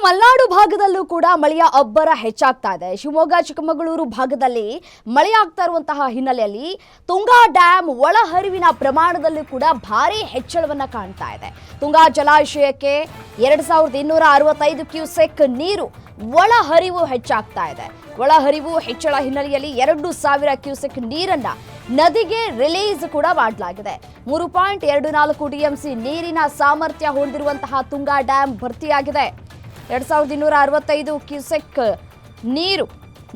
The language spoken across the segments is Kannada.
ಮಲೆನಾಡು ಭಾಗದಲ್ಲೂ ಕೂಡ ಮಳೆಯ ಅಬ್ಬರ ಹೆಚ್ಚಾಗ್ತಾ ಇದೆ. ಶಿವಮೊಗ್ಗ ಚಿಕ್ಕಮಗಳೂರು ಭಾಗದಲ್ಲಿ ಮಳೆಯಾಗ್ತಾ ಇರುವಂತಹ ಹಿನ್ನೆಲೆಯಲ್ಲಿ ತುಂಗಾ ಡ್ಯಾಮ್ ಒಳಹರಿವಿನ ಪ್ರಮಾಣದಲ್ಲೂ ಕೂಡ ಭಾರಿ ಹೆಚ್ಚಳವನ್ನ ಕಾಣ್ತಾ ಇದೆ. ತುಂಗಾ ಜಲಾಶಯಕ್ಕೆ 2265 ಕ್ಯೂಸೆಕ್ ನೀರು ಒಳಹರಿವು ಹೆಚ್ಚಾಗ್ತಾ ಇದೆ. ಒಳಹರಿವು ಹೆಚ್ಚಳ ಹಿನ್ನೆಲೆಯಲ್ಲಿ 2000 ಕ್ಯೂಸೆಕ್ ನೀರನ್ನ ನದಿಗೆ ರಿಲೀಸ್ ಕೂಡ ಮಾಡಲಾಗಿದೆ. 3.24 ಟಿಎಂಸಿ ನೀರಿನ ಸಾಮರ್ಥ್ಯ ಹೊಂದಿರುವಂತಹ ತುಂಗಾ ಡ್ಯಾಮ್ ಭರ್ತಿಯಾಗಿದೆ. 2265 ಕ್ಯೂಸೆಕ್ ನೀರು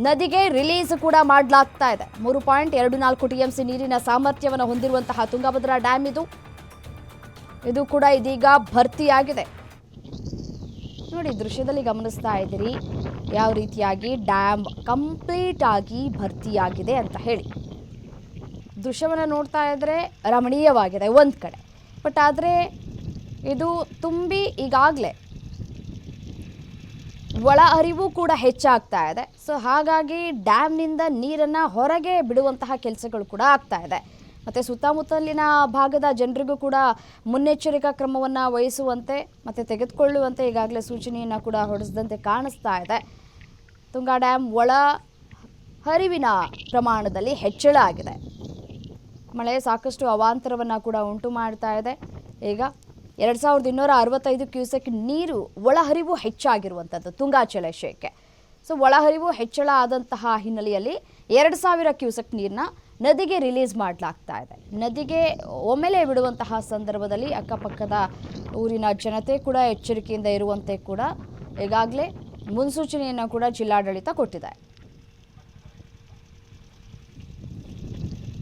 ನದಿಗೆ ರಿಲೀಸ್ ಕೂಡ ಮಾಡಲಾಗ್ತಾ ಇದೆ. 3.24 ಟಿಎಂಸಿ ನೀರಿನ ಸಾಮರ್ಥ್ಯವನ್ನು ಹೊಂದಿರುವಂತಹ ತುಂಗಭದ್ರಾ ಡ್ಯಾಮ್ ಇದು ಕೂಡ ಇದೀಗ ಭರ್ತಿಯಾಗಿದೆ. ನೋಡಿ, ದೃಶ್ಯದಲ್ಲಿ ಗಮನಿಸ್ತಾ ಇದ್ದೀರಿ ಯಾವ ರೀತಿಯಾಗಿ ಡ್ಯಾಮ್ ಕಂಪ್ಲೀಟ್ ಆಗಿ ಭರ್ತಿಯಾಗಿದೆ ಅಂತ ಹೇಳಿ. ದೃಶ್ಯವನ್ನು ನೋಡ್ತಾ ಇದ್ರೆ ರಮಣೀಯವಾಗಿದೆ ಒಂದು ಕಡೆ, ಬಟ್ ಆದರೆ ಇದು ತುಂಬಿ ಈಗಾಗಲೇ ಒಳ ಹರಿವು ಕೂಡ ಹೆಚ್ಚಾಗ್ತಾ ಇದೆ. ಸೊ ಹಾಗಾಗಿ ಡ್ಯಾಮ್ನಿಂದ ನೀರನ್ನು ಹೊರಗೆ ಬಿಡುವಂತಹ ಕೆಲಸಗಳು ಕೂಡ ಆಗ್ತಾ ಇದೆ. ಮತ್ತು ಸುತ್ತಮುತ್ತಲಿನ ಭಾಗದ ಜನರಿಗೂ ಕೂಡ ಮುನ್ನೆಚ್ಚರಿಕಾ ಕ್ರಮವನ್ನು ವಹಿಸುವಂತೆ ಮತ್ತು ತೆಗೆದುಕೊಳ್ಳುವಂತೆ ಈಗಾಗಲೇ ಸೂಚನೆಯನ್ನು ಕೂಡ ಹೊರಡಿಸಿದಂತೆ ಕಾಣಿಸ್ತಾ ಇದೆ. ತುಂಗಾ ಡ್ಯಾಮ್ ಒಳ ಹರಿವಿನ ಪ್ರಮಾಣದಲ್ಲಿ ಹೆಚ್ಚಳ ಆಗಿದೆ. ಮಳೆ ಸಾಕಷ್ಟು ಅವಾಂತರವನ್ನು ಕೂಡ ಉಂಟು ಮಾಡ್ತಾ ಇದೆ. ಈಗ 2265 ಕ್ಯೂಸೆಕ್ ನೀರು ಒಳಹರಿವು ಹೆಚ್ಚಾಗಿರುವಂಥದ್ದು ತುಂಗಾ ಜಲಾಶಯಕ್ಕೆ. ಸೊ ಒಳಹರಿವು ಹೆಚ್ಚಳ ಆದಂತಹ ಹಿನ್ನೆಲೆಯಲ್ಲಿ 2000 ಕ್ಯೂಸೆಕ್ ನೀರನ್ನ ನದಿಗೆ ರಿಲೀಸ್ ಮಾಡಲಾಗ್ತಾ ಇದೆ. ನದಿಗೆ ಒಮ್ಮೆಲೆ ಬಿಡುವಂತಹ ಸಂದರ್ಭದಲ್ಲಿ ಅಕ್ಕಪಕ್ಕದ ಊರಿನ ಜನತೆ ಕೂಡ ಎಚ್ಚರಿಕೆಯಿಂದ ಇರುವಂತೆ ಕೂಡ ಈಗಾಗಲೇ ಮುನ್ಸೂಚನೆಯನ್ನು ಕೂಡ ಜಿಲ್ಲಾಡಳಿತ ಕೊಟ್ಟಿದೆ.